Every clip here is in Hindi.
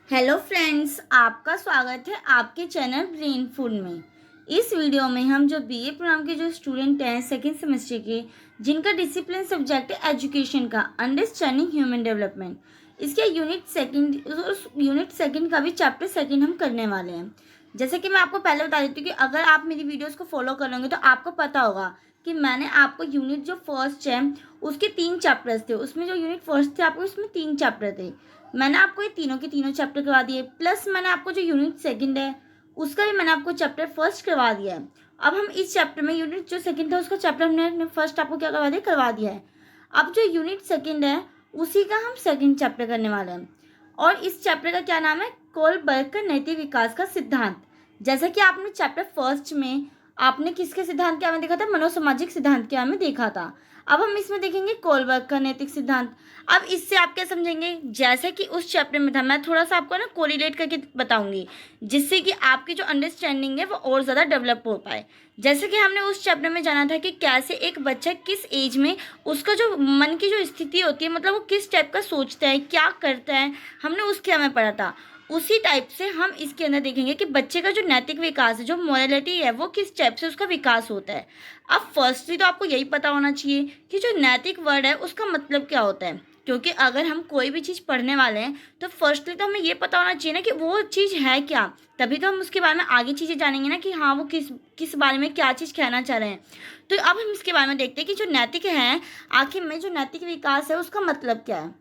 हेलो फ्रेंड्स, आपका स्वागत है आपके चैनल ब्रेन फूड में। इस वीडियो में हम जो बीए प्रोग्राम के जो स्टूडेंट हैं सेकेंड सेमेस्टर के, जिनका डिसिप्लिन सब्जेक्ट है एजुकेशन का अंडरस्टैंडिंग ह्यूमन डेवलपमेंट, इसके यूनिट सेकंड का भी चैप्टर सेकंड हम करने वाले हैं। जैसे कि मैं आपको पहले बता देती हूँ कि अगर आप मेरी वीडियोज़ को फॉलो करोगे तो आपको पता होगा कि मैंने आपको यूनिट जो फर्स्ट है उसके 3 चैप्टर्स थे। उसमें जो यूनिट फर्स्ट थे आपको उसमें 3 चैप्टर थे। मैंने आपको ये तीनों के तीनों चैप्टर करवा दिए, प्लस मैंने आपको जो यूनिट सेकंड है उसका भी मैंने आपको चैप्टर फर्स्ट करवा दिया है। अब हम इस चैप्टर में यूनिट जो सेकंड था उसका चैप्टर हमने फर्स्ट आपको क्या करवा दिया है। अब जो यूनिट सेकंड है उसी का हम सेकंड चैप्टर करने वाले हैं, और इस चैप्टर का क्या नाम है, कोलबर्ग का नैतिक विकास का सिद्धांत। जैसा कि आपने चैप्टर फर्स्ट में आपने किसके सिद्धांत के बारे में देखा था, मनोसामाजिक सिद्धांत के बारे में देखा था। अब हम इसमें देखेंगे कोलबर्ग का नैतिक सिद्धांत। अब इससे आप क्या समझेंगे, जैसे कि उस चैप्टर में था, मैं थोड़ा सा आपको ना कोरिलेट करके बताऊंगी, जिससे कि आपकी जो अंडरस्टैंडिंग है वो और ज़्यादा डेवलप हो पाए। जैसे कि हमने उस चैप्टर में जाना था कि कैसे एक बच्चा किस एज में उसका जो मन की जो स्थिति होती है, मतलब वो किस टाइप का सोचता है, क्या करता है, हमने उसके में पढ़ा था। उसी टाइप से हम इसके अंदर देखेंगे कि बच्चे का जो नैतिक विकास है, जो मोरालिटी है, वो किस टाइप से उसका विकास होता है। अब फर्स्टली तो आपको यही पता होना चाहिए कि जो नैतिक वर्ड है उसका मतलब क्या होता है, क्योंकि अगर हम कोई भी चीज़ पढ़ने वाले हैं तो फर्स्टली तो हमें ये पता होना चाहिए ना कि वो चीज़ है क्या, तभी तो हम उसके बारे में आगे चीज़ें जानेंगे ना कि हाँ वो किस किस बारे में क्या चीज़ कहना चाह रहे हैं। तो अब हम इसके बारे में देखते हैं कि जो नैतिक है, आखिर में जो नैतिक विकास है उसका मतलब क्या है।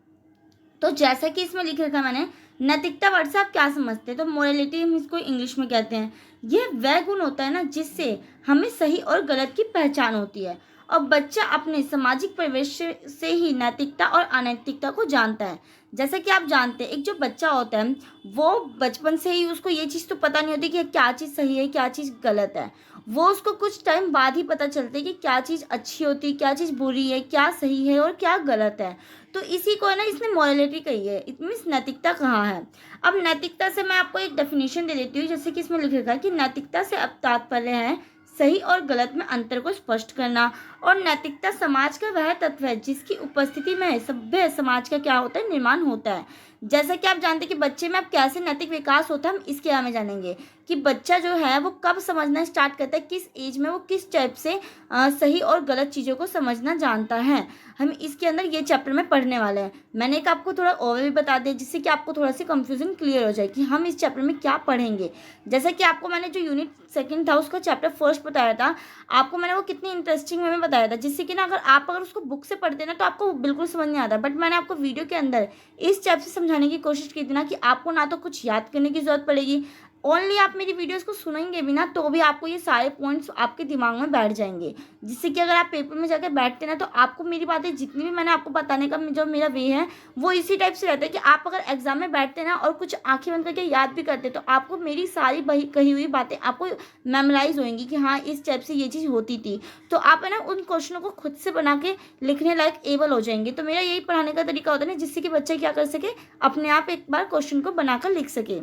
तो जैसा कि इसमें लिख रखा मैंने, नैतिकता वर्ड से आप क्या समझते हैं, तो मोरालिटी हम इसको इंग्लिश में कहते हैं। यह वह गुण होता है ना जिससे हमें सही और गलत की पहचान होती है, और बच्चा अपने सामाजिक परिवेश से ही नैतिकता और अनैतिकता को जानता है। जैसा कि आप जानते हैं एक जो बच्चा होता है वो बचपन से ही उसको ये चीज़ तो पता नहीं होती कि क्या चीज़ सही है क्या चीज़ गलत है। वो उसको कुछ टाइम बाद ही पता चलता है कि क्या चीज़ अच्छी होती है, क्या चीज़ बुरी है, क्या सही है और क्या गलत है। तो इसी को है ना इसने मोरालिटी कही है, इट मीन्स नैतिकता कहाँ है। अब नैतिकता से मैं आपको एक डेफिनेशन दे देती हूँ, जैसे कि इसमें लिख रखा है कि नैतिकता से अब तात्पर्य है सही और गलत में अंतर को स्पष्ट करना, और नैतिकता समाज का वह तत्व है जिसकी उपस्थिति में सभ्य समाज का क्या होता है, निर्माण होता है। जैसा कि आप जानते हैं कि बच्चे में अब कैसे नैतिक विकास होता है, हम इसके बारे में जानेंगे कि बच्चा जो है वो कब समझना स्टार्ट करता है, किस एज में वो किस टाइप से सही और गलत चीज़ों को समझना जानता है। हम इसके अंदर ये चैप्टर में पढ़ने वाले हैं। मैंने एक आपको थोड़ा ओवरव्यू बता दिया जिससे कि आपको थोड़ा सी कंफ्यूजन क्लियर हो जाए कि हम इस चैप्टर में क्या पढ़ेंगे। जैसा कि आपको मैंने जो यूनिट सेकंड था उसका चैप्टर फर्स्ट बताया था, आपको मैंने वो कितनी इंटरेस्टिंग वे में बताया था, जिससे कि ना अगर उसको बुक से पढ़ते ना तो आपको बिल्कुल समझ नहीं आता, बट मैंने आपको वीडियो के अंदर इस चैप्टर से समझाने की कोशिश की थी ना कि आपको ना तो कुछ याद करने की जरूरत पड़ेगी, ओनली आप मेरी वीडियोस को सुनेंगे भी ना तो भी आपको ये सारे पॉइंट्स आपके दिमाग में बैठ जाएंगे, जिससे कि अगर आप पेपर में जाकर बैठते ना तो आपको मेरी बातें जितनी भी मैंने आपको बताने का जो मेरा वे है वो इसी टाइप से रहता है कि आप अगर एग्जाम में बैठते ना और कुछ आंखें बंद करके याद भी करते तो आपको मेरी सारी कही हुई बातें आपको मेमोराइज होंगी कि हाँ इस टाइप से ये चीज़ होती थी। तो आप है ना उन क्वेश्चनों को खुद से बना के लिखने लायक एबल हो जाएंगे। तो मेरा यही पढ़ाने का तरीका होता है ना, जिससे कि बच्चे क्या कर सके, अपने आप एक बार क्वेश्चन को बनाकर लिख सके।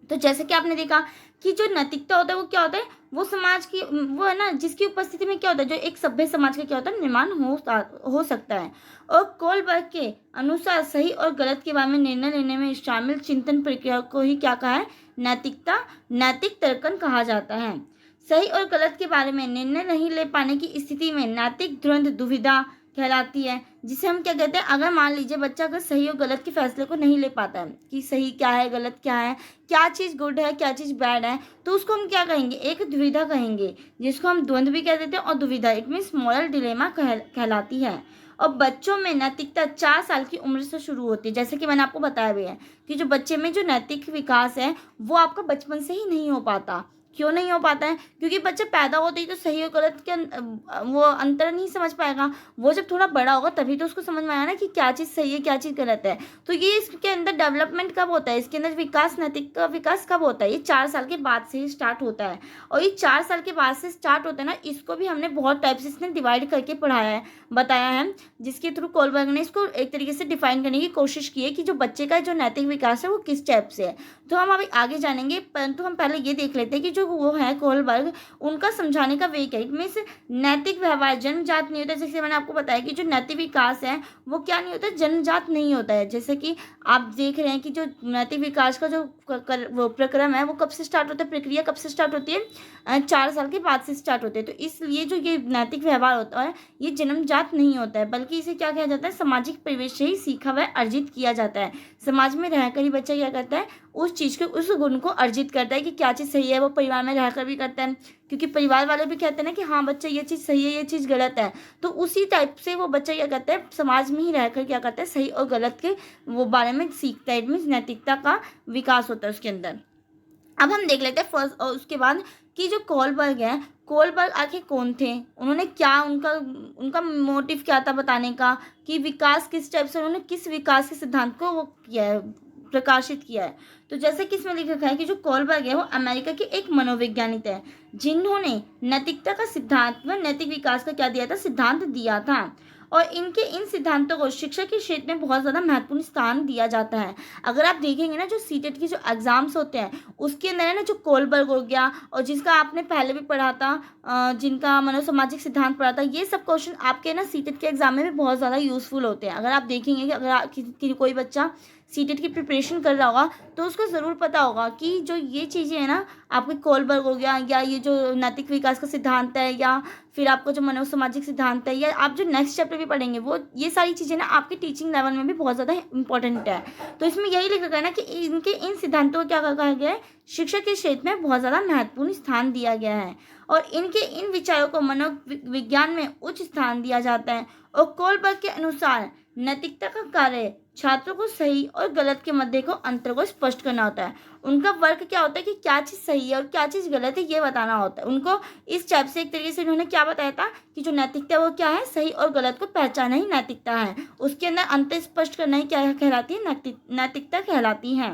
तो जैसे कि आपने देखा कि जो नैतिकता होता है वो क्या होता है, वो समाज की वो है ना जिसकी उपस्थिति में क्या होता है, जो एक सभ्य समाज का क्या होता है, निर्माण हो सकता है। और कोलबर्ग के अनुसार सही और गलत के बारे में निर्णय लेने में शामिल चिंतन प्रक्रिया को ही क्या कहा है, नैतिकता, नैतिक तर्कन कहा जाता है। सही और गलत के बारे में निर्णय नहीं ले पाने की स्थिति में नैतिक द्वंद्व दुविधा कहलाती है, जिसे हम क्या कहते हैं, अगर मान लीजिए बच्चा अगर सही और गलत के फैसले को नहीं ले पाता है कि सही क्या है गलत क्या है, क्या चीज़ गुड है क्या चीज़ बैड है, तो उसको हम क्या कहेंगे, एक दुविधा कहेंगे, जिसको हम द्वंद्व भी कह देते हैं। और दुविधा इट मीन्स मॉरल डिलेमा कहलाती है। और बच्चों में नैतिकता 4 साल की उम्र से शुरू होती है, जैसे कि मैंने आपको बताया भी है कि जो बच्चे में जो नैतिक विकास है वो आपका बचपन से ही नहीं हो पाता। क्यों नहीं हो पाता है, क्योंकि बच्चा पैदा होते ही तो सही और गलत के वो अंतर नहीं समझ पाएगा। वो जब थोड़ा बड़ा होगा तभी तो उसको समझ में आया ना कि क्या चीज़ सही है क्या चीज़ गलत है। तो ये इसके अंदर डेवलपमेंट कब होता है, इसके अंदर विकास, नैतिक का विकास कब होता है, ये 4 साल के बाद से ही स्टार्ट होता है। और ये 4 साल के बाद से स्टार्ट होता है ना, इसको भी हमने बहुत टाइप से इसने डिवाइड करके पढ़ाया है, बताया है, जिसके थ्रू कोलबर्ग ने इसको एक तरीके से डिफाइन करने की कोशिश की है कि जो बच्चे का जो नैतिक विकास है वो किस टाइप से है। तो हम अभी आगे जानेंगे, परंतु हम पहले ये देख लेते हैं कि जो जो वो है कोलबर्ग, उनका समझाने का वे क्या है, मीन्स नैतिक व्यवहार जन्मजात नहीं होता। जैसे मैंने आपको बताया कि जो नैतिक विकास है वो क्या नहीं होता, जन्मजात नहीं होता है। जैसे कि आप देख रहे हैं कि जो नैतिक विकास का जो वो प्रक्रम है वो कब से स्टार्ट होता है, प्रक्रिया कब से स्टार्ट होती है, 4 साल के बाद से स्टार्ट होते हैं। तो इसलिए जो ये नैतिक व्यवहार होता है ये जन्मजात नहीं होता है, बल्कि इसे क्या किया जाता है, सामाजिक परिवेश से ही सीखा व अर्जित किया जाता है। समाज में रहकर ही बच्चा क्या करता है, उस चीज़ को, उस गुण को अर्जित करता है कि क्या चीज़ सही है, वो परिवार में रहकर भी करता है, क्योंकि परिवार वाले भी कहते हैं ना कि हाँ बच्चा ये चीज़ सही है, ये चीज़ गलत है। तो उसी टाइप से वो बच्चा क्या करता है, समाज में ही रहकर क्या करता है, सही और गलत के वो बारे में सीखता है। मीन्स नैतिकता का विकास होता है उसके अंदर। अब हम देख लेते हैं फर्स्ट, और उसके बाद कि जो कोलबर्ग है, कोलबर्ग आखिर कौन थे, उन्होंने क्या, उनका उनका मोटिव क्या था बताने का, कि विकास किस टाइप से, उन्होंने किस विकास के सिद्धांत को वो किया है, प्रकाशित किया है। तो जैसे कि इसमें लिख रखा है कि जो कोलबर्ग है वो अमेरिका के एक मनोवैज्ञानिक है, जिन्होंने नैतिकता का सिद्धांत व नैतिक विकास का क्या दिया था, सिद्धांत दिया था। और इनके इन सिद्धांतों को शिक्षा के क्षेत्र में बहुत ज़्यादा महत्वपूर्ण स्थान दिया जाता है। अगर आप देखेंगे ना, जो सीटेट की जो एग्ज़ाम्स होते हैं उसके अंदर है ना, जो कोलबर्ग हो गया, और जिसका आपने पहले भी पढ़ा था, जिनका मनोसामाजिक सिद्धांत पढ़ा था, ये सब क्वेश्चन आपके ना सीटेट के एग्जाम में भी बहुत ज़्यादा यूज़फुल होते हैं। अगर आप देखेंगे कि अगर कोई बच्चा सीटेट की प्रिपरेशन कर रहा होगा तो उसको ज़रूर पता होगा कि जो ये चीज़ें हैं ना, आपके कोलबर्ग हो गया, या ये जो नैतिक विकास का सिद्धांत है, या फिर आपको जो मनोसामाजिक सिद्धांत है, या आप जो नेक्स्ट चैप्टर भी पढ़ेंगे, वो ये सारी चीज़ें ना आपके टीचिंग लेवल में भी बहुत ज़्यादा इंपॉर्टेंट है। तो इसमें यही लिखा गया है ना कि इनके इन सिद्धांतों को क्या कहा गया है, शिक्षा के क्षेत्र में बहुत ज़्यादा महत्वपूर्ण स्थान दिया गया है, और इनके इन विचारों को मनोविज्ञान में उच्च स्थान दिया जाता है। और कोलबर्ग के अनुसार नैतिकता का कार्य छात्रों को सही और गलत के मध्य को अंतर को स्पष्ट करना होता है। उनका वर्क क्या होता है कि क्या चीज़ सही है और क्या चीज़ गलत है, ये बताना होता है उनको। इस टाइप से एक तरीके से उन्होंने क्या बताया था कि जो नैतिकता है वो क्या है, सही और गलत को पहचाना ही नैतिकता है, उसके अंदर अंतर स्पष्ट करना ही क्या कहलाती है, नैतिकता कहलाती है।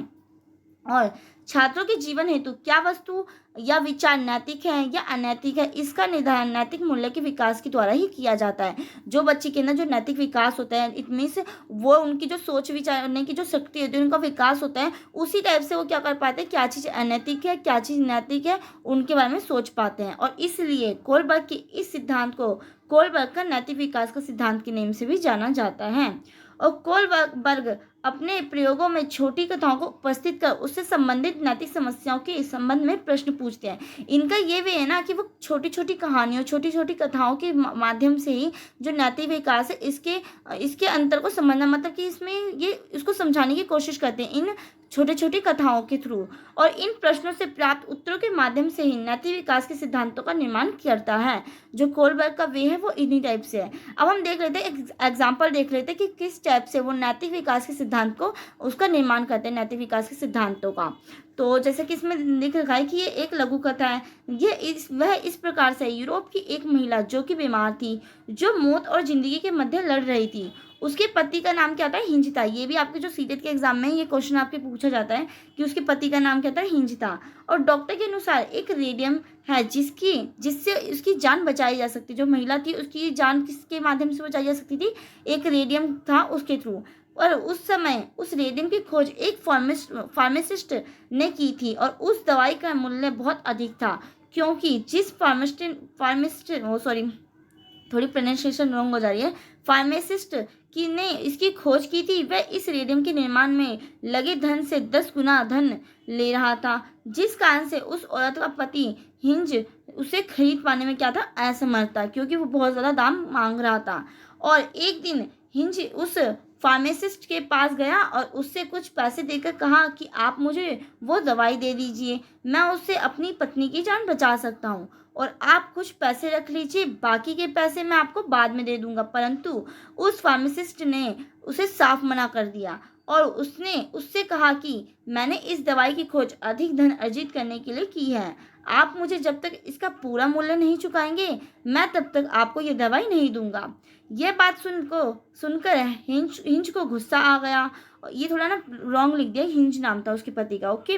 और छात्रों के जीवन हेतु क्या वस्तु या विचार नैतिक है या अनैतिक है, इसका निर्धारण नैतिक मूल्य के विकास के द्वारा ही किया जाता है। जो बच्चे के अंदर जो नैतिक विकास होता है, इट मीन्स वो उनकी जो सोच विचारने की जो शक्ति होती है, उनका विकास होता है, उसी टाइप से वो क्या कर पाते हैं, क्या चीज़ अनैतिक है क्या चीज़ नैतिक है, उनके बारे में सोच पाते हैं। और इसलिए कोलबर्ग के इस सिद्धांत को कोलबर्ग का नैतिक विकास का सिद्धांत के नाम से भी जाना जाता है। और कोलबर्ग अपने प्रयोगों में छोटी कथाओं को उपस्थित कर उससे संबंधित नैतिक समस्याओं के संबंध में प्रश्न पूछते हैं। इनका ये वे है ना कि वो छोटी छोटी कहानियों, छोटी छोटी कथाओं के माध्यम से ही जो नैतिक विकास है इसके अंतर को समझना, मतलब कि इसमें ये इसको समझाने की कोशिश करते हैं इन छोटी छोटी कथाओं के थ्रू, और इन प्रश्नों से प्राप्त उत्तरों के माध्यम से ही नैतिक विकास के सिद्धांतों का निर्माण करता है। जो कोलबर्ग का वे है वो इन्हीं टाइप से है। अब हम देख लेते हैं, एग्जाम्पल देख लेते हैं कि किस टाइप से वो नैतिक विकास के सिद्धांत को उसका निर्माण करते हैं, नैतिक विकास के सिद्धांतों का। तो जैसे कि इसमें लिख रखा है कि ये एक लघु कथा है। वह इस प्रकार से, यूरोप की एक महिला जो कि बीमार थी, जो मौत और जिंदगी के मध्य लड़ रही थी। उसके पति का नाम क्या था, हिंज था। ये भी आपके जो सीटेट के एग्जाम में ये क्वेश्चन आपके पूछा जाता है कि उसके पति का नाम क्या था, हिंज था। और डॉक्टर के अनुसार एक रेडियम है जिससे उसकी जान बचाई जा सकती, जो महिला थी उसकी जान किसके माध्यम से बचाई जा सकती थी, एक रेडियम था उसके थ्रू। और उस समय उस रेडियम की खोज एक फार्मासिस्ट ने की थी, और उस दवाई का मूल्य बहुत अधिक था, क्योंकि जिस थोड़ी प्रोनाउंसिएशन रॉन्ग हो जा रही है, फार्मासिस्ट की ने इसकी खोज की थी, वह इस रेडियम के निर्माण में लगे धन से 10 गुना धन ले रहा था, जिस कारण से उस औरत का पति हिंज उसे खरीद पाने में क्या था, असमर्थ था, क्योंकि वो बहुत ज़्यादा दाम मांग रहा था। और एक दिन हिंज उस फार्मासिस्ट के पास गया और उससे कुछ पैसे देकर कहा कि आप मुझे वो दवाई दे दीजिए, मैं उससे अपनी पत्नी की जान बचा सकता हूँ, और आप कुछ पैसे रख लीजिए, बाकी के पैसे मैं आपको बाद में दे दूंगा। परंतु उस फार्मासिस्ट ने उसे साफ मना कर दिया, और उसने उससे कहा कि मैंने इस दवाई की खोज अधिक धन अर्जित करने के लिए की है, आप मुझे जब तक इसका पूरा मूल्य नहीं चुकाएंगे, मैं तब तक आपको ये दवाई नहीं दूंगा। यह बात सुनकर हिंज को गुस्सा आ गया। ये थोड़ा ना रॉन्ग लिख दिया, हिंज नाम था उसके पति का, ओके।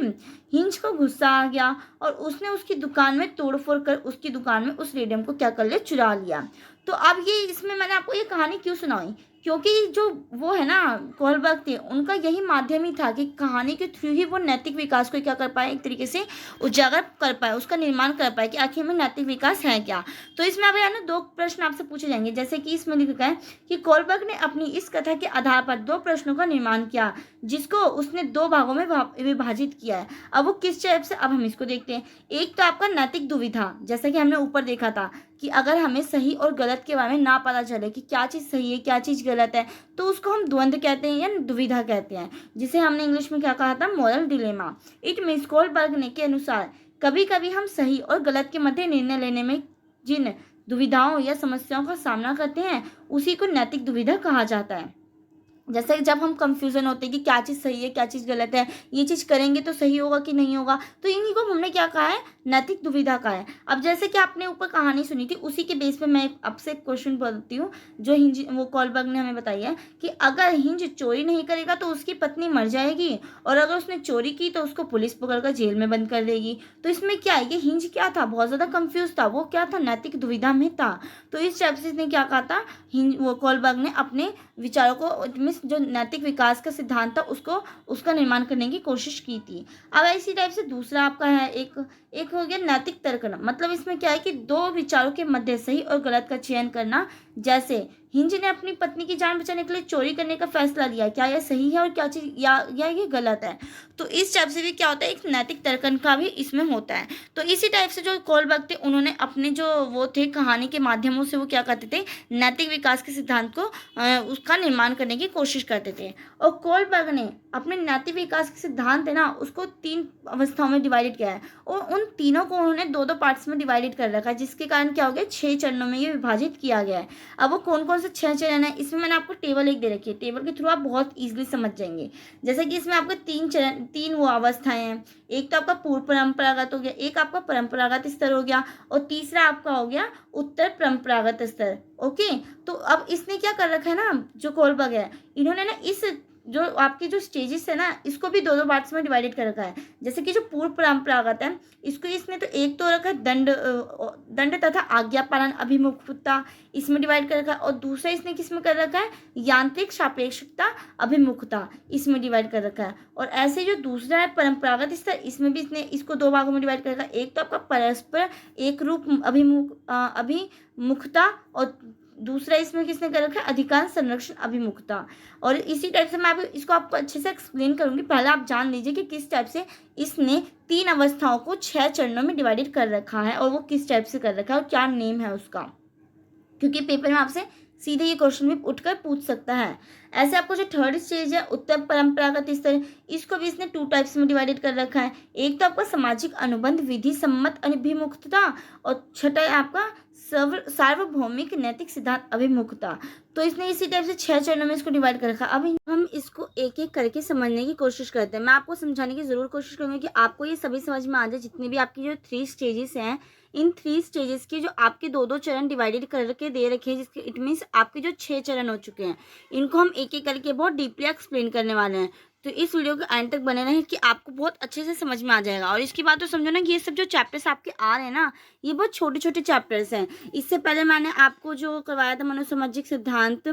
हिंज को गुस्सा आ गया और उसने उसकी दुकान में तोड़फोड़ कर उसकी दुकान में उस रेडियम को क्या कर लिया, चुरा लिया। तो अब ये इसमें मैंने आपको ये कहानी क्यों सुनाई क्योंकि जो वो है ना कोहलबर्ग थे, उनका यही माध्यम ही था कि कहानी के थ्रू ही वो नैतिक विकास को क्या कर पाए, एक तरीके से उजागर कर पाए, उसका निर्माण कर पाए कि आखिर में नैतिक विकास है क्या। तो इसमें अब है ना 2 प्रश्न आपसे पूछे जाएंगे, जैसे कि इसमें लिखा है कि कोहलबर्ग ने अपनी इस कथा के आधार पर 2 प्रश्नों का निर्माण किया, जिसको उसने 2 भागों में विभाजित किया है। अब वो किस टाइप से, अब हम इसको देखते हैं। एक तो आपका नैतिक दुविधा, जैसा कि हमने ऊपर देखा था कि अगर हमें सही और गलत के बारे में ना पता चले कि क्या चीज़ सही है क्या चीज़ गलत है, तो उसको हम द्वंद्व कहते हैं या दुविधा कहते हैं, जिसे हमने इंग्लिश में क्या कहा था, moral dilemma. It means Kohlberg ने के अनुसार कभी कभी हम सही और गलत के मध्य निर्णय लेने में जिन दुविधाओं या समस्याओं का सामना करते हैं, उसी को नैतिक दुविधा कहा जाता है। जैसे जब हम कंफ्यूजन होते हैं कि क्या चीज़ सही है क्या चीज़ गलत है, ये चीज़ करेंगे तो सही होगा कि नहीं होगा, तो इन्हीं को हमने क्या कहा है, नैतिक दुविधा का है। अब जैसे कि आपने ऊपर कहानी सुनी थी, उसी के बेस पे मैं आपसे एक क्वेश्चन बोलती हूँ, जो हिंज वो कोहलबर्ग ने हमें बताई है कि अगर हिंज चोरी नहीं करेगा तो उसकी पत्नी मर जाएगी, और अगर उसने चोरी की तो उसको पुलिस पकड़कर जेल में बंद कर देगी। तो इसमें क्या है, ये हिंज क्या था, बहुत ज़्यादा कंफ्यूज था, वो क्या था, नैतिक दुविधा में था। तो इस टाइप से इसने क्या कहा था, हिंज वो कोहलबर्ग ने अपने विचारों को जो नैतिक विकास का सिद्धांत था उसका निर्माण करने की कोशिश की थी। अब इसी टाइप से दूसरा आपका है एक एक हो गया नैतिक तर्क। मतलब इसमें क्या है कि 2 विचारों के मध्य सही और गलत का चयन करना। जैसे हिंज ने अपनी पत्नी की जान बचाने के लिए चोरी करने का फैसला लिया, क्या यह सही है और क्या चीज या ये गलत है। तो इस टाइप से भी क्या होता है, एक नैतिक तर्कन का भी इसमें होता है। तो इसी टाइप से जो कोहलबर्ग थे, उन्होंने अपने जो वो थे कहानी के माध्यमों से वो क्या करते थे, नैतिक विकास के सिद्धांत को उसका निर्माण करने की कोशिश करते थे। और कोहलबर्ग ने अपने नैतिक विकास के सिद्धांत है ना, उसको 3 अवस्थाओं में डिवाइडेड किया है, और उन तीनों को उन्होंने 2-2 पार्ट्स में डिवाइडेड कर रखा है, जिसके कारण क्या हो गया, 6 चरणों में ये विभाजित किया गया है। अब वो कौन कौन से 6 चरण है, इसमें मैंने आपको टेबल एक दे रखी है, टेबल के थ्रू आप बहुत ईजिली समझ जाएंगे। जैसे कि इसमें आपके 3 वो अवस्थाएं हैं। एक तो आपका पूर्व परंपरागत हो गया, एक आपका परंपरागत स्तर हो गया, और तीसरा आपका हो गया उत्तर परंपरागत स्तर। ओके, तो अब इसने क्या कर रखा है ना, जो कोहलबर्ग है, इन्होंने ना इस जो आपकी जो स्टेजेस है ना, इसको भी 2-2 पार्ट्स में डिवाइडेड कर रखा है। जैसे कि जो पूर्व परंपरागत है, इसको इसने तो एक तो रखा है दंड तथा आज्ञा पालन अभिमुखता, इसमें डिवाइड कर रखा है, और दूसरा इसने किस में कर रखा है, यांत्रिक सापेक्षता अभिमुखता, इसमें डिवाइड कर रखा है। और ऐसे जो दूसरा है परंपरागत स्तर, इसमें भी इसने इसको 2 भागों में डिवाइड कर रखा है। एक तो आपका परस्पर एक रूप अभिमुखता, और दूसरा इसमें किसने कर रखा है, अधिकांश संरक्षण अभिमुखता। और इसी टाइप से मैं अभी इसको आपको अच्छे से एक्सप्लेन करूंगी। पहले आप जान लीजिए कि किस टाइप से इसने 3 अवस्थाओं को 6 चरणों में डिवाइडेड कर रखा है, और वो किस टाइप से कर रखा है और क्या नेम है उसका, क्योंकि पेपर में आपसे सीधे ये क्वेश्चन भी उठकर पूछ सकता है। ऐसे आपको जो थर्ड स्टेज है उत्तर परंपरागत स्तर, इसको भी इसने 2 टाइप्स में डिवाइडेड कर रखा है। एक तो आपका सामाजिक अनुबंध विधि सम्मत अभिमुखता, और छठा है आपका सार्वभौमिक नैतिक सिद्धांत अभिमुखता। तो इसने इसी टाइप से 6 चरणों में इसको डिवाइड कर रखा। अब हम इसको एक एक करके समझने की कोशिश करते हैं। मैं आपको समझाने की जरूर कोशिश करूंगी कि आपको ये सभी समझ में आ जाए, जितने भी आपकी जो 3 स्टेजेस हैं, इन 3 स्टेजेस के जो आपके 2-2 चरण डिवाइडेड करके दे रखे हैं, जिसके इट मीन्स आपके जो 6 चरण हो चुके हैं, इनको हम एक एक करके बहुत डीपली एक्सप्लेन करने वाले हैं। तो इस वीडियो के एंड तक बने रहें कि आपको बहुत अच्छे से समझ में आ जाएगा। और इसकी बात तो समझो ना कि ये सब जो चैप्टर्स आपके आ रहे हैं ना, ये बहुत छोटे छोटे चैप्टर्स हैं। इससे पहले मैंने आपको जो करवाया था मनोसामाजिक सिद्धांत,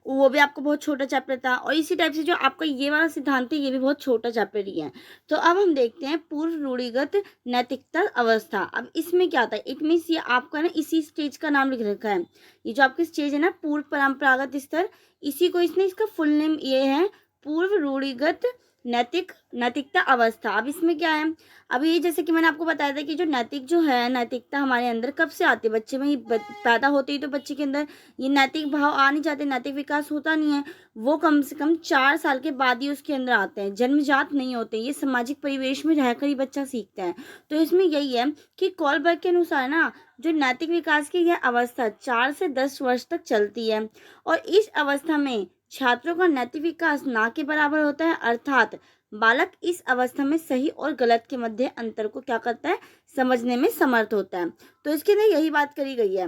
वो भी आपको बहुत छोटा चैप्टर था, और इसी टाइप से जो आपका ये वाला सिद्धांत है, ये भी बहुत छोटा चैप्टर ही है। तो अब हम देखते हैं पूर्व रूढ़िगत नैतिकता अवस्था। अब इसमें क्या आता है, इट मीन्स ये आपका ना इसी स्टेज का नाम लिख रखा है। ये जो आपकी स्टेज है ना पूर्व परंपरागत स्तर, इसी को इसने इसका फुल नेम ये है पूर्व रूढ़िगत नैतिकता अवस्था। अब इसमें क्या है, अब ये जैसे कि मैंने आपको बताया था कि जो नैतिकता हमारे अंदर कब से आती है, बच्चे में ही पैदा होते ही तो बच्चे के अंदर ये नैतिक भाव आ नहीं जाते, नैतिक विकास होता नहीं है, वो कम से कम 4 साल के बाद ही उसके अंदर आते हैं, जन्मजात नहीं होते, ये सामाजिक परिवेश में रहकर ही बच्चा सीखता है। तो इसमें यही है कि कोहलबर्ग के अनुसार ना जो नैतिक विकास की यह अवस्था 4 से 10 वर्ष तक चलती है, और इस अवस्था में छात्रों का नैतिक विकास ना के बराबर होता है, अर्थात बालक इस अवस्था में सही और गलत के मध्य अंतर को क्या करता है, समझने में समर्थ होता है। तो इसके अंदर यही बात करी गई है।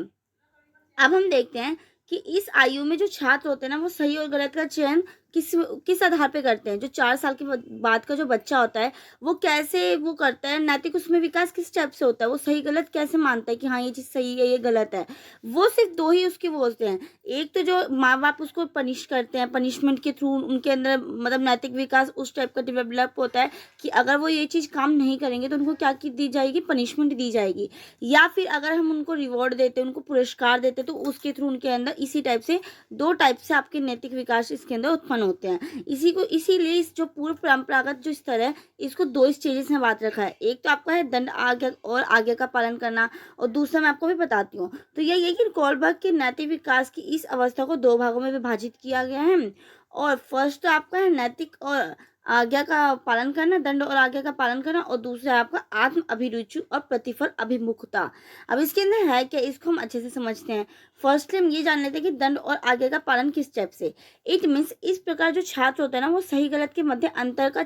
अब हम देखते हैं कि इस आयु में जो छात्र होते हैं ना, वो सही और गलत का चयन किस किस आधार पे करते हैं। जो 4 साल के बाद का जो बच्चा होता है वो कैसे वो करता है, नैतिक उसमें विकास किस स्टेप से होता है, वो सही गलत कैसे मानता है कि हाँ ये चीज़ सही है ये गलत है। वो सिर्फ 2 ही उसके वो होते हैं। एक तो जो माँ-बाप उसको पनिश करते हैं, पनिशमेंट के थ्रू उनके अंदर मतलब नैतिक विकास उस टाइप का डेवलप होता है कि अगर वो ये चीज़ काम नहीं करेंगे तो उनको क्या की दी जाएगी, पनिशमेंट दी जाएगी। या फिर अगर हम उनको रिवॉर्ड देते हैं, उनको पुरस्कार देते हैं, तो उसके थ्रू उनके अंदर इसी टाइप से 2 टाइप से आपके नैतिक विकास इसके अंदर उत्पन्न होते हैं। इसीलिए इस जो पूर्व परंपरागत जो स्तर है इसको 2 स्टेजेस में बाँट रखा है। एक तो आपका है दंड आज्ञा और आज्ञा का पालन करना, और दूसरा मैं आपको भी बताती हूँ। तो यही है कि कोलबर्ग के नैतिक विकास की इस अवस्था को 2 भागों में विभाजित किया गया है। और फर्स्ट तो आपका है नैतिक और आज्ञा का पालन करना, दंड और आज्ञा का पालन करना, और दूसरा है आपका आत्म अभिरुचि और प्रतिफल अभिमुखता। अब इसके अंदर है क्या, इसको हम अच्छे से समझते हैं। फर्स्टली हम ये जान लेते हैं कि दंड और आज्ञा का पालन किस स्टेप से। इट मीन्स इस प्रकार जो छात्र होता है ना वो सही गलत के मध्य अंतर का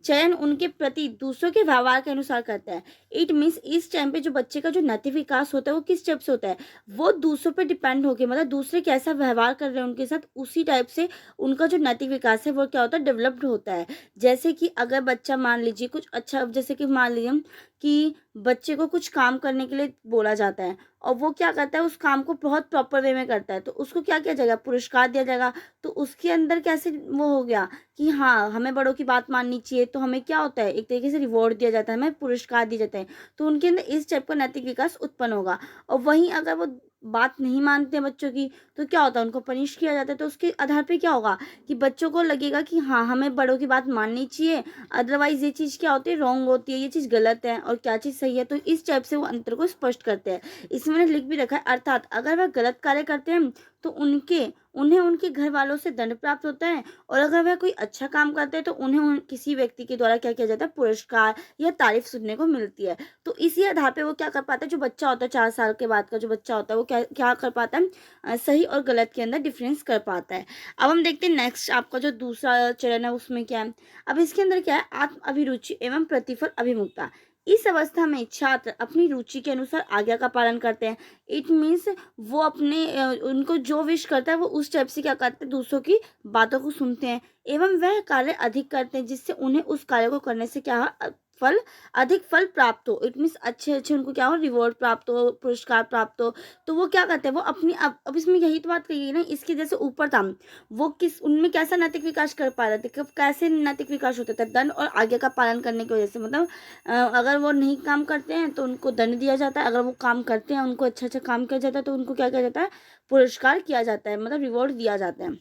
चयन उनके प्रति दूसरों के व्यवहार के अनुसार करता है। इट मीन्स इस टाइम पे जो बच्चे का जो नैतिक विकास होता है वो किस टाइप से होता है, वो दूसरों पे डिपेंड होके मतलब दूसरे कैसा व्यवहार कर रहे हैं उनके साथ उसी टाइप से उनका जो नैतिक विकास है वो क्या होता है, डेवलप्ड होता है। जैसे कि अगर बच्चा मान लीजिए कुछ अच्छा, जैसे कि मान लीजिए कि बच्चे को कुछ काम करने के लिए बोला जाता है और वो क्या करता है, उस काम को बहुत प्रॉपर वे में करता है, तो उसको क्या किया जाएगा, पुरस्कार दिया जाएगा। तो उसके अंदर कैसे वो हो गया कि हाँ हमें बड़ों की बात माननी चाहिए, तो हमें क्या होता है, एक तरीके से रिवॉर्ड दिया जाता है, हमें पुरस्कार दिए जाते हैं। तो उनके अंदर इस टाइप का नैतिक विकास उत्पन्न होगा। और वहीं अगर वो बात नहीं मानते हैं बच्चों की, तो क्या होता है, उनको पनिश किया जाता है। तो उसके आधार पे क्या होगा कि बच्चों को लगेगा कि हाँ हमें बड़ों की बात माननी चाहिए, अदरवाइज ये चीज़ क्या होती है, रॉन्ग होती है, ये चीज़ गलत है और क्या चीज़ सही है। तो इस टाइप से वो अंतर को स्पष्ट करते हैं। इसमें मैंने लिख भी रखा है, अर्थात अगर वह गलत कार्य करते हैं तो उन्हें उनके घर वालों से दंड प्राप्त होता है, और अगर वह कोई अच्छा काम करते हैं तो उन्हें किसी व्यक्ति के द्वारा क्या किया जाता है, पुरस्कार या तारीफ सुनने को मिलती है। तो इसी आधार पे वो क्या कर पाता है, जो बच्चा होता है 4 साल के बाद का जो बच्चा होता है वो क्या क्या कर पाता है, सही और गलत के अंदर डिफरेंस कर पाता है। अब हम देखते हैं नेक्स्ट आपका जो दूसरा चरण है उसमें क्या है। अब इसके अंदर क्या है, आत्म अभिरुचि एवं प्रतिफल अभिमुखता। इस अवस्था में छात्र अपनी रुचि के अनुसार आज्ञा का पालन करते हैं। इट मीन्स वो अपने उनको जो विश करता है वो उस टाइप से क्या करते हैं, दूसरों की बातों को सुनते हैं एवं वह कार्य अधिक करते हैं जिससे उन्हें उस कार्य को करने से क्या हो, फल अधिक फल प्राप्त हो। इट मीन्स अच्छे अच्छे उनको क्या हो, रिवॉर्ड प्राप्त हो, पुरस्कार प्राप्त हो। तो वो क्या करते हैं, वो अपनी अब इसमें यही तो बात कही है ना, इसके जैसे ऊपर था, वो किस उनमें कैसा नैतिक विकास कर पा रहे थे, कब कैसे नैतिक विकास होता था, दंड और आज्ञा का पालन करने की वजह से। मतलब अगर वो नहीं काम करते हैं तो उनको दंड दिया जाता है, अगर वो काम करते हैं उनको अच्छा अच्छा काम किया जाता है तो उनको क्या किया जाता है, पुरस्कार किया जाता है, मतलब रिवॉर्ड दिया जाता है।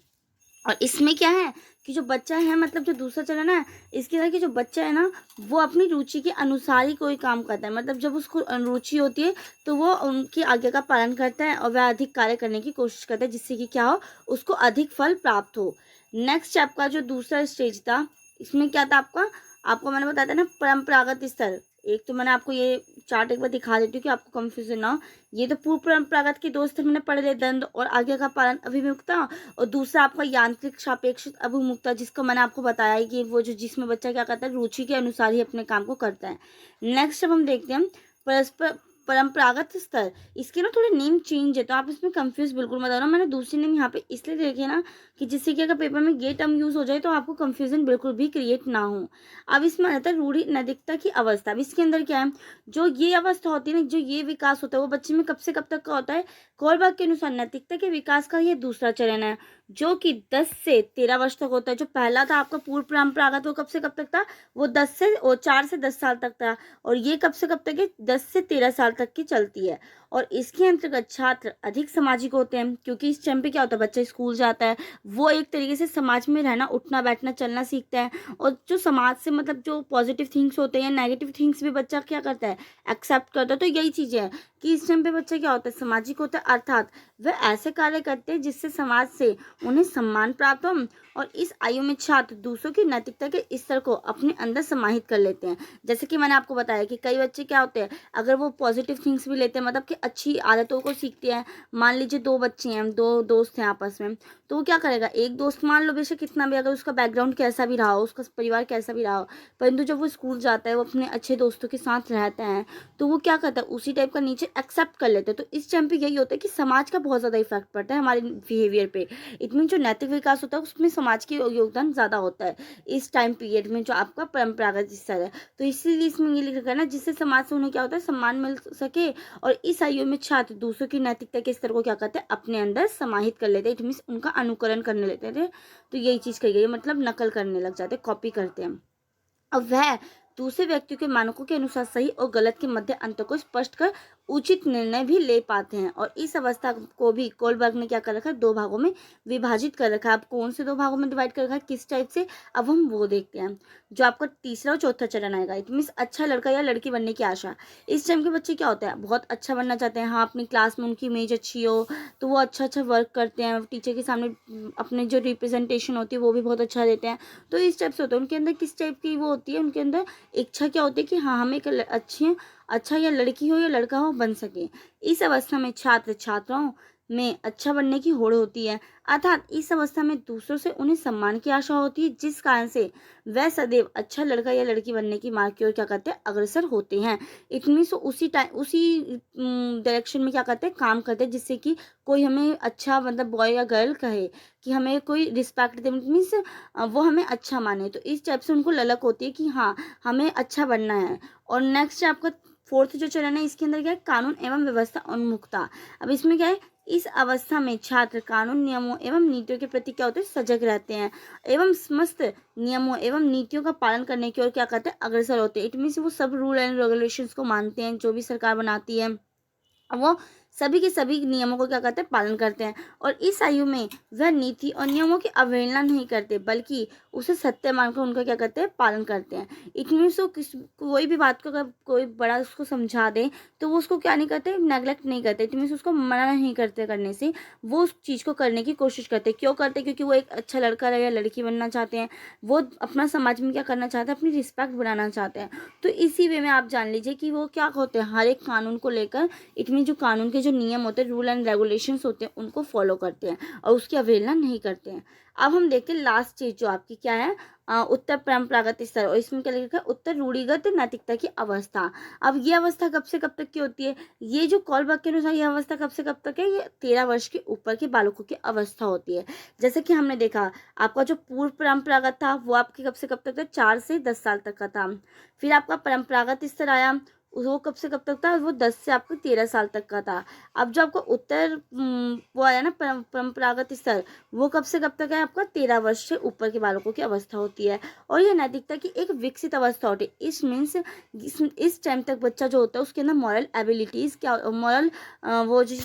और इसमें क्या है कि जो बच्चा है, मतलब जो दूसरा चरण है, इसके अंदर कि जो बच्चा है ना वो अपनी रुचि के अनुसार ही कोई काम करता है। मतलब जब उसको रुचि होती है तो वो उनकी आज्ञा का पालन करता है और वह अधिक कार्य करने की कोशिश करता है जिससे कि क्या हो, उसको अधिक फल प्राप्त हो। नेक्स्ट आपका जो दूसरा स्टेज था, इसमें क्या था आपका, आपको मैंने बताया था ना परंपरागत स्तर। एक तो मैंने आपको ये चार्ट एक बार दिखा देती हूँ कि आपको कंफ्यूजन ना हो। ये तो पूर्व परंपरागत के 2 स्तर मैंने पढ़ लिया, दंड और आज्ञा का पालन अभिमुखता, और दूसरा आपका यांत्रिक सापेक्ष अभिमुखता, जिसको मैंने आपको बताया है कि वो जो जिसमें बच्चा क्या करता है, रुचि के अनुसार ही अपने काम को करता है। नेक्स्ट अब हम देखते हैं परस्पर परंपरागत स्तर। इसके ना थोड़े नेम चेंज है तो आप इसमें कंफ्यूज बिल्कुल मत होना। मैंने दूसरी नेम यहाँ पे इसलिए देखे ना कि जिससे कि अगर पेपर में ये टर्म यूज हो जाए तो आपको कंफ्यूजन बिल्कुल भी क्रिएट ना हो। अब इसमें आता है रूढ़ि नैतिकता की अवस्था। अब इसके अंदर क्या है, जो ये अवस्था होती है ना, जो ये विकास होता है वो बच्चे में कब से कब तक का होता है, कोलबर्ग के अनुसार नैतिकता के विकास का ये दूसरा चरण है जो कि 10 से 13 वर्ष तक होता है। जो पहला था आपका पूर्व परंपरागत वो कब से कब तक था, वो 4 से 10 साल तक था, और ये कब से कब तक है, 10 से 13 साल तक की चलती है। और इसके अंतर्गत छात्र अधिक सामाजिक होते हैं क्योंकि इस टाइम पे क्या होता है, बच्चा स्कूल जाता है, वो एक तरीके से समाज में रहना, उठना बैठना चलना सीखता है, और जो समाज से मतलब जो पॉजिटिव थिंग्स होते हैं, नेगेटिव थिंग्स भी बच्चा क्या करता है, एक्सेप्ट करता है। तो यही चीज़ें है कि इस टाइम पे बच्चा क्या होता है, सामाजिक होता है, अर्थात वह ऐसे कार्य करते हैं जिससे समाज से उन्हें सम्मान प्राप्त हो। और इस आयु में छात्र दूसरों की नैतिकता के स्तर को अपने अंदर समाहित कर लेते हैं। जैसे कि मैंने आपको बताया कि कई बच्चे क्या होते हैं, अगर वो पॉजिटिव पॉजिटिव थिंग्स भी लेते हैं, मतलब कि अच्छी आदतों को सीखते हैं। मान लीजिए 2 बच्चे हैं, 2 दोस्त हैं आपस में, तो वो क्या करेगा, एक दोस्त मान लो बेशक कितना भी, अगर उसका बैकग्राउंड कैसा भी रहा हो, उसका परिवार कैसा भी रहा हो, परंतु जब वो स्कूल जाता है, वो अपने अच्छे दोस्तों के साथ रहता है, तो वो क्या करता है, उसी टाइप का नीचे एक्सेप्ट कर लेते हैं। तो इस टाइम पे यही होता है कि समाज का बहुत ज़्यादा इफेक्ट पड़ता है हमारे बिहेवियर पे। इतनी जो नैतिक विकास होता है उसमें समाज की योगदान ज़्यादा होता है इस टाइम पीरियड में, जो आपका परंपरागत स्तर है। तो इसीलिए इसमें ये लिखा है ना, जिससे समाज से उन्हें क्या होता है, सम्मान मिल सके। और इस आयु में छात्र दूसरों की नैतिकता के स्तर को क्या करते हैं, अपने अंदर समाहित कर लेते हैं। इट मीन्स उनका अनुकरण करने लेते थे। तो यही चीज़ कही गई है, मतलब नकल करने लग जाते हैं, कॉपी करते हैं। अब वह दूसरे व्यक्तियों के मानकों के अनुसार सही और गलत के मध्य अंतर को स्पष्ट कर उचित निर्णय भी ले पाते हैं। और इस अवस्था को भी कोलबर्ग ने क्या कर रखा है, 2 भागों में विभाजित कर रखा है। अब कौन से 2 भागों में डिवाइड कर रखा है, किस टाइप से, अब हम वो देखते हैं। जो आपका तीसरा और चौथा चरण आएगा, इट मीन्स अच्छा लड़का या लड़की बनने की आशा। इस टाइम के बच्चे क्या होते हैं, बहुत अच्छा बनना चाहते हैं। हाँ, अपनी क्लास में उनकी इमेज अच्छी हो, तो वो अच्छा वर्क करते हैं, टीचर के सामने अपने जो रिप्रेजेंटेशन होती है वो भी बहुत अच्छा देते हैं। तो इस टाइप से होता है उनके अंदर, किस टाइप की वो होती है, उनके अंदर इच्छा क्या होती है कि हाँ, हम एक अच्छा या लड़की हो या लड़का हो बन सके। इस अवस्था में छात्र छात्राओं में अच्छा बनने की होड़ होती है, अर्थात इस अवस्था में दूसरों से उन्हें सम्मान की आशा होती है, जिस कारण से वह सदैव अच्छा लड़का या लड़की बनने की मार्ग की ओर क्या करते हैं, अग्रसर होते हैं। इतनी सो उसी टाइम उसी डायरेक्शन में क्या करते हैं, काम करते हैं, जिससे कि कोई हमें अच्छा, मतलब बॉय या गर्ल कहे, कि हमें कोई रिस्पेक्ट दे, मीन्स वो हमें अच्छा माने। तो इस टाइप से उनको ललक होती है कि हाँ, हमें अच्छा बनना है। और नेक्स्ट आपका 4th जो चरण है, इसके अंदर क्या है, कानून एवं व्यवस्था उन्मुखता। अब इसमें क्या है, इस अवस्था में छात्र कानून नियमों एवं नीतियों के प्रति क्या होते हैं, सजग रहते हैं, एवं समस्त नियमों एवं नीतियों का पालन करने की ओर क्या करते हैं, अग्रसर होते हैं। इट मीन्स वो सब रूल एंड रेगुलेशंस को मानते हैं, जो भी सरकार बनाती है वो सभी के सभी नियमों को क्या करते हैं, पालन करते हैं। और इस आयु में वह नीति और नियमों की अवहेलना नहीं करते, बल्कि उसे सत्य मानकर उनका क्या करते हैं, पालन करते हैं। इट मीन्स वो कोई भी बात को अगर कोई बड़ा उसको समझा दे, तो वो उसको क्या नहीं करते, नेगलेक्ट नहीं करते। इट मीन्स उसको मना नहीं करते करने से, वो उस चीज़ को करने की कोशिश करते। क्यों करते, क्योंकि वो एक अच्छा लड़का या लड़की बनना चाहते हैं, वो अपना समाज में क्या करना चाहते हैं, अपनी रिस्पेक्ट बढ़ाना चाहते हैं। तो इसी वे में आप जान लीजिए कि वो क्या होते हैं, हर एक कानून को लेकर, इट मीन जो कानून के जो नियम होते हैं, रूल एंड रेगुलेशंस होते हैं, उनको फॉलो करते हैं और उसकी अवहेलना नहीं करते हैं। अब हम देखते हैं लास्ट चीज जो आपकी क्या है, उत्तर परंपरागत स्तर, और इसमें क्या लिखा है, उत्तर रूढ़िगत नैतिकता की अवस्था। अब ये अवस्था कब से कब तक की होती है, ये जो कॉलबर्ग के अनुसार ये अवस्था कब से कब तक है, ये 13 वर्ष के ऊपर के बालकों की अवस्था होती है। जैसे कि हमने देखा, आपका जो पूर्व परंपरागत था वो आपके कब से कब तक था, 4 से 10 साल तक का था। फिर आपका परंपरागत स्तर आया, वो कब से कब तक था, वो 10 से आपको 13 साल तक का था। अब जो आपका उत्तर वो आया ना परंपरागत स्तर, वो कब से कब तक है, आपका 13 वर्ष से ऊपर के बालकों की अवस्था होती है। और ये नैतिकता की एक विकसित अवस्था होती है। इस मीन्स इस टाइम तक बच्चा जो होता है उसके अंदर मॉरल एबिलिटीज क्या, मॉरल वो जो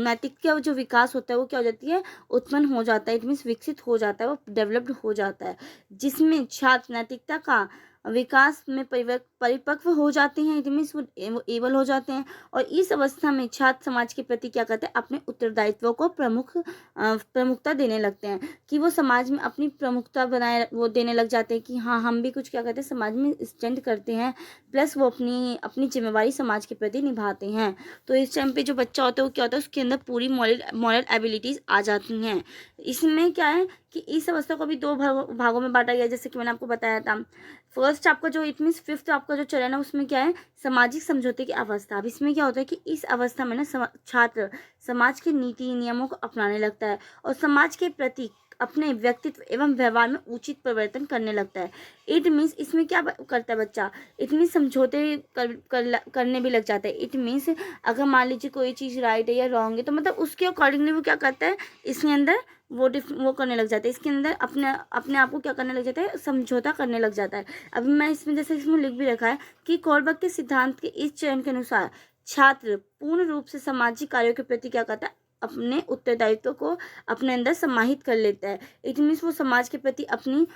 नैतिक का जो विकास होता है वो क्या हो जाती है, उत्पन्न हो जाता है। इट मीन्स विकसित हो जाता है, वो डेवलप्ड हो जाता है, जिसमें छात्र नैतिकता का विकास में परिपक्व हो जाते हैं। इट मीन्स वो एबल हो जाते हैं। और इस अवस्था में छात्र समाज के प्रति क्या करते हैं, अपने उत्तरदायित्वों को प्रमुखता देने लगते हैं, कि वो समाज में अपनी प्रमुखता बनाए वो देने लग जाते हैं, कि हाँ, हम भी कुछ क्या करते हैं, समाज में स्टैंड करते हैं, प्लस वो अपनी अपनी जिम्मेवारी समाज के प्रति निभाते हैं। तो इस टाइम पे जो बच्चा होता है वो क्या होता है, उसके अंदर पूरी मॉरल एबिलिटीज आ जाती हैं। इसमें क्या है कि इस अवस्था को भी 2 भागों में बांटा गया, जैसे कि मैंने आपको बताया था। फर्स्ट आपका जो इट मीन्स 5th आपका जो चरण है उसमें क्या है, सामाजिक समझौते की अवस्था। अब इसमें क्या होता है कि इस अवस्था में ना छात्र समाज के नीति नियमों को अपनाने लगता है और समाज के प्रति अपने व्यक्तित्व एवं व्यवहार में उचित परिवर्तन करने लगता है। इट मीन्स इसमें क्या करता है बच्चा, इट मीन्स समझौते करने भी लग जाता है। इट मीन्स अगर मान लीजिए कोई चीज़ राइट है या रॉन्ग है, तो मतलब उसके अकॉर्डिंगली वो क्या करता है, इसके अंदर वो करने लग जाता है, इसके अंदर अपने आप को क्या करने लग जाता है, समझौता करने लग जाता है। अभी मैं इसमें जैसे इसमें लिख भी रखा है कि कोलबर्ग के सिद्धांत के इस चरण के अनुसार छात्र पूर्ण रूप से सामाजिक कार्यों के प्रति क्या करता है, अपने उत्तरदायित्व को अपने अंदर समाहित कर लेता है। इट मीन्स वो समाज के प्रति अपनी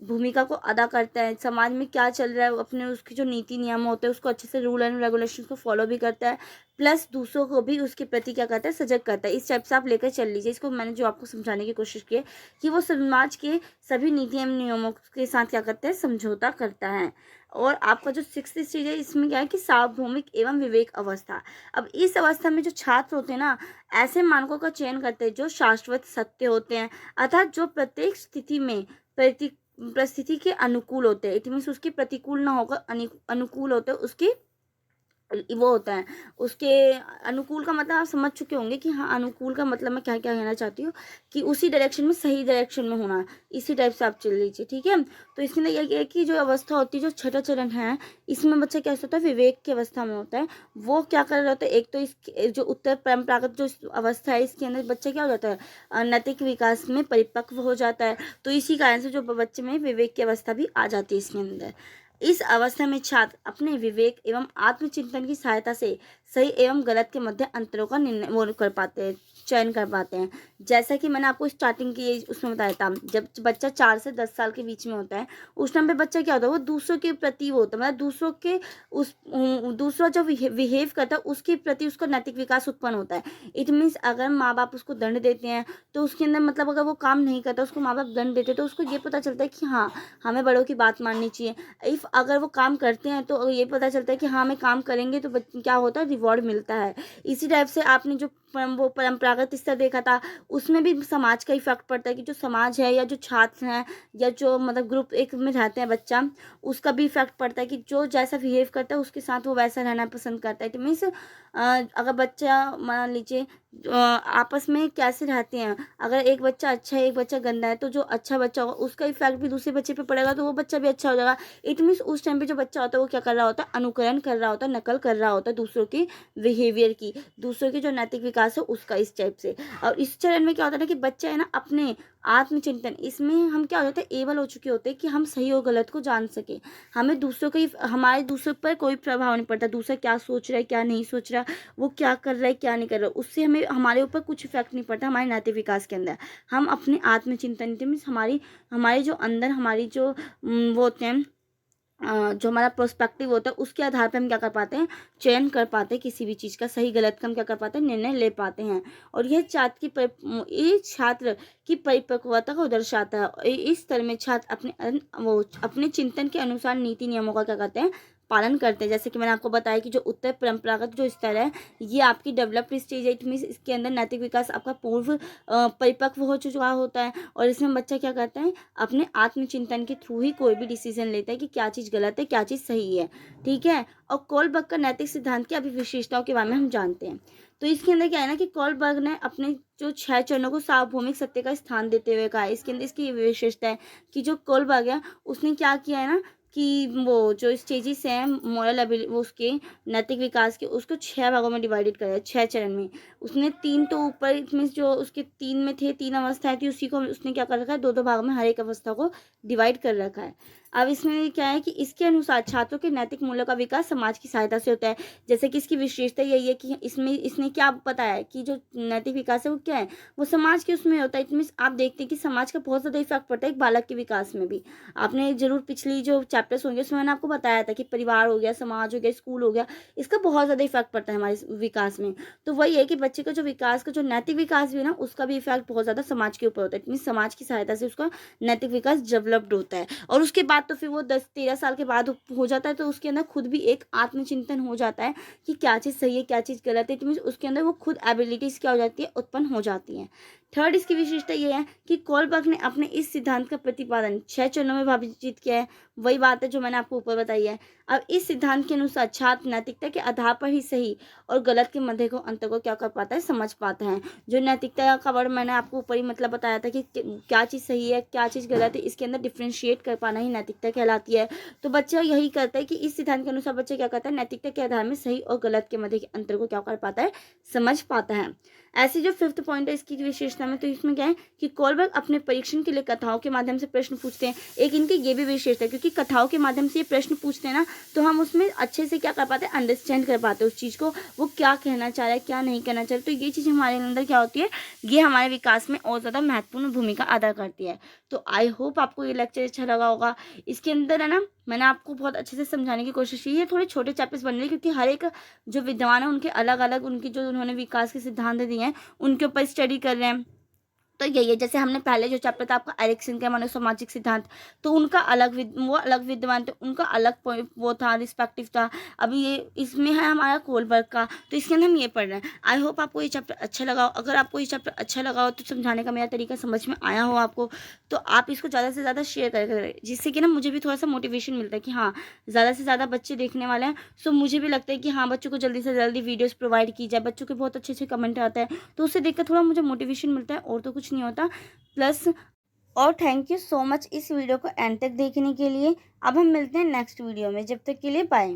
भूमिका को अदा करता है, समाज में क्या चल रहा है अपने उसके जो नीति नियम होते हैं उसको अच्छे से रूल एंड रेगुलेशन को फॉलो भी करता है, प्लस दूसरों को भी उसके प्रति क्या करता है, सजग करता है। इस टाइप से आप लेकर चल लीजिए इसको। मैंने जो आपको समझाने की कोशिश की है कि वो समाज के सभी नीति एवं नियमों के साथ क्या करता है, समझौता करता है। और आपका जो 6th स्टेज है इसमें क्या है कि सार्वभौमिक एवं विवेक अवस्था। अब इस अवस्था में जो छात्र होते हैं ना, ऐसे मानकों का चयन करते हैं जो शाश्वत सत्य होते हैं, अर्थात जो प्रत्येक स्थिति में परिस्थिति के अनुकूल होते हैं। इट मीन्स उसकी प्रतिकूल ना होकर अनुकूल होते हैं, उसकी वो होता है उसके अनुकूल का मतलब आप समझ चुके होंगे कि हाँ, अनुकूल का मतलब मैं क्या क्या कहना चाहती हूँ कि उसी डायरेक्शन में, सही डायरेक्शन में होना, इसी टाइप से आप चल लीजिए, ठीक है। तो इसके अंदर यह है कि जो अवस्था होती है, जो छठा चरण है, इसमें बच्चा क्या होता है, विवेक की अवस्था में होता है। वो क्या कर रहा होता है, एक तो इसके जो उत्तर परंपरागत जो अवस्था है, इसके अंदर बच्चा क्या हो जाता है, नैतिक विकास में परिपक्व हो जाता है। तो इसी कारण से जो बच्चे में विवेक की अवस्था भी आ जाती है इसके अंदर। इस अवस्था में छात्र अपने विवेक एवं आत्मचिंतन की सहायता से सही एवं गलत के मध्य अंतरों का निर्णय वो कर पाते हैं, चयन कर पाते हैं। जैसा कि मैंने आपको स्टार्टिंग की उसमें बताया था, जब बच्चा 4 से 10 साल के बीच में होता है, उस टाइम पे बच्चा क्या होता है, वो दूसरों के प्रति वो होता है, मतलब दूसरों के दूसरा जो बिहेव करता है उसके प्रति उसका नैतिक विकास उत्पन्न होता है। इट मीन्स अगर माँ बाप उसको दंड देते हैं तो उसके अंदर मतलब अगर वो काम नहीं करता, उसको माँ बाप दंड देते हैं, तो उसको ये पता चलता है कि हाँ, हमें बड़ों की बात माननी चाहिए। इफ़ अगर वो काम करते हैं तो ये पता चलता है कि हाँ, हमें काम करेंगे तो क्या होता है, रिवॉर्ड मिलता है। इसी टाइप से आपने जो वो परंपरागत स्तर देखा था, उसमें भी समाज का इफेक्ट पड़ता है कि जो समाज है या जो छात्र हैं या जो मतलब ग्रुप एक में रहते हैं बच्चा, उसका भी इफेक्ट पड़ता है कि जो जैसा बिहेव करता है उसके साथ वो वैसा रहना पसंद करता है। तो मीन्स अगर बच्चा मान लीजिए आपस में कैसे रहते हैं, अगर एक बच्चा अच्छा है एक बच्चा गंदा है, तो जो अच्छा बच्चा होगा उसका इफेक्ट भी दूसरे बच्चे पे पड़ेगा, तो वो बच्चा भी अच्छा हो जाएगा। इट मीन्स उस टाइम पे जो बच्चा होता है वो क्या कर रहा होता है, अनुकरण कर रहा होता है, नकल कर रहा होता है दूसरों की बिहेवियर की, दूसरों की जो नैतिक विकास है उसका, इस टाइप से। और इस चरण में क्या होता है ना कि बच्चा है ना अपने आत्मचिंतन, इसमें हम क्या हो जाते हैं, एबल हो चुके होते हैं कि हम सही और गलत को जान सके। हमें दूसरों का हमारे दूसरों पर कोई प्रभाव नहीं पड़ता, दूसरा क्या सोच रहा है क्या नहीं सोच रहा, वो क्या कर रहा है क्या नहीं कर रहा, उससे हमें हमारे ऊपर कुछ इफेक्ट नहीं पड़ता हमारे नैतिक विकास के अंदर। हम अपने आत्मचिंतन मीन्स हमारे जो अंदर हमारी जो वो होते हैं, जो हमारा पर्सपेक्टिव होता है उसके आधार पर हम क्या कर पाते हैं, चयन कर पाते हैं किसी भी चीज़ का, सही गलत का हम क्या कर पाते हैं, निर्णय ले पाते हैं। और यह ये छात्र की परिपक्वता को दर्शाता है। इस स्तर में छात्र अपने चिंतन के अनुसार नीति नियमों का क्या करते हैं, पालन करते हैं। जैसे कि मैंने आपको बताया कि जो उत्तर परंपरागत जो स्तर है, ये आपकी डेवलप्ड स्टेज है। इट मीन्स इसके अंदर नैतिक विकास आपका पूर्व परिपक्व हो चुका होता है, और इसमें बच्चा क्या करता है, अपने आत्मचिंतन के थ्रू ही कोई भी डिसीजन लेता है कि क्या चीज़ गलत है क्या चीज़ सही है, ठीक है। और कोलबर्ग का नैतिक सिद्धांत की अभी विशेषताओं के बारे में हम जानते हैं। तो इसके अंदर क्या है ना कि कोलबर्ग ने अपने जो 6 चरणों को सार्वभौमिक सत्य का स्थान देते हुए कहा है। इसके अंदर इसकी विशेषता है कि जो कोलबर्ग है उसने क्या किया है ना कि वो जो स्टेजेस हैं मोरल एबिलिटी, वो उसके नैतिक विकास के, उसको 6 भागों में डिवाइडेड करा है, 6 चरण में। उसने 3 तो ऊपर मीन्स जो उसके 3 में थे, 3 अवस्थाएं थी, उसी को उसने क्या कर रखा है, 2-2 भागों में हर एक अवस्था को डिवाइड कर रखा है। अब इसमें क्या है कि इसके अनुसार छात्रों के नैतिक मूल्यों का विकास समाज की सहायता से होता है। जैसे कि इसकी विशेषता यही है कि इसमें इसने क्या बताया है कि जो नैतिक विकास है वो क्या है, वो समाज के उसमें होता है। इट मीन्स आप देखते हैं कि समाज का बहुत ज़्यादा इफेक्ट पड़ता है एक बालक के विकास में भी। आपने जरूर पिछली जो चैप्टर्स होंगे उसमें मैंने आपको बताया था कि परिवार हो गया, समाज हो गया, स्कूल हो गया, इसका बहुत ज़्यादा इफेक्ट पड़ता है हमारे विकास में। तो वही है कि बच्चे का जो विकास का जो नैतिक विकास भी है ना, उसका भी इफेक्ट बहुत ज़्यादा समाज के ऊपर होता है। इट मीन्स समाज की सहायता से उसका नैतिक विकास डेवलप्ड होता है। और उसके बाद तो फिर वो 10-13 साल के बाद हो जाता है, तो उसके अंदर खुद भी एक आत्मचिंतन हो जाता है कि क्या चीज़ सही है क्या चीज़ गलत है। इट मीन्स उसके अंदर वो खुद एबिलिटीज़ क्या हो जाती है, उत्पन्न हो जाती हैं। थर्ड इसकी विशेषता ये है कि कोलबर्ग ने अपने इस सिद्धांत का प्रतिपादन 6 चरणों में विभाजित किया है। वही बात है जो मैंने आपको ऊपर बताई है। अब इस सिद्धांत के अनुसार छात्र नैतिकता के आधार पर ही सही और गलत के मध्य को अंतर को क्या कर पाता है, समझ पाता है। जो नैतिकता का वर्ड मैंने आपको ऊपर ही मतलब बताया था कि क्या चीज़ सही है क्या चीज़ गलत है, इसके अंदर डिफ्रेंशिएट कर पाना ही नैतिकता कहलाती है। तो बच्चा यही करता है कि इस सिद्धांत के अनुसार बच्चा क्या करता है, नैतिकता के आधार में सही और गलत के मध्य के अंतर को क्या कर पाता है, समझ पाता है। ऐसी जो 5th पॉइंट है इसकी विशेषता में, तो इसमें क्या है कि कोलबर्ग अपने परीक्षण के लिए कथाओं के माध्यम से प्रश्न पूछते हैं। एक इनकी ये भी विशेषता है क्योंकि कथाओं के माध्यम से ये प्रश्न पूछते हैं ना, तो हम उसमें अच्छे से क्या कर पाते हैं, अंडरस्टैंड कर पाते हैं उस चीज़ को, वो क्या कहना चाह रहा है क्या नहीं कहना चाह रहा है। तो ये चीज़ हमारे अंदर क्या होती है, ये हमारे विकास में और ज़्यादा महत्वपूर्ण भूमिका अदा करती है। तो आई होप आपको ये लेक्चर अच्छा लगा होगा। इसके अंदर है ना मैंने आपको बहुत अच्छे से समझाने की कोशिश की है। थोड़े छोटे चैप्टर्स बन रहे हैं क्योंकि हर एक जो विद्वान है उनके अलग अलग उनकी जो उन्होंने विकास के सिद्धांत दिए हैं उनके ऊपर स्टडी कर रहे हैं। तो यही है, जैसे हमने पहले जो चैप्टर था आपका एरिक्सन का मनोसामाजिक सिद्धांत, तो उनका अलग वो अलग विद्वान थे, उनका अलग वो था, रिस्पेक्टिव था। अभी ये इसमें है हमारा कोलबर्ग का, तो इसके अंदर हम ये पढ़ रहे हैं। आई होप आपको ये चैप्टर अच्छा लगा हो। अगर आपको ये चैप्टर अच्छा लगा हो तो समझाने का मेरा तरीका समझ में आया हो आपको, तो आप इसको ज़्यादा से ज़्यादा शेयर करें, जिससे कि ना मुझे भी थोड़ा सा मोटिवेशन मिलता है कि हाँ, ज़्यादा से ज़्यादा बच्चे देखने वाले हैं। सो मुझे भी लगता है कि हाँ, बच्चों को जल्दी से जल्दी वीडियोज़ प्रोवाइड की जाए। बच्चों के बहुत अच्छे अच्छे कमेंट आते हैं, तो उससे देख कर थोड़ा मुझे मोटिवेशन मिलता है, और तो कुछ नहीं होता। प्लस और थैंक यू सो मच इस वीडियो को एंड तक देखने के लिए। अब हम मिलते हैं नेक्स्ट वीडियो में, जब तक के लिए बाय।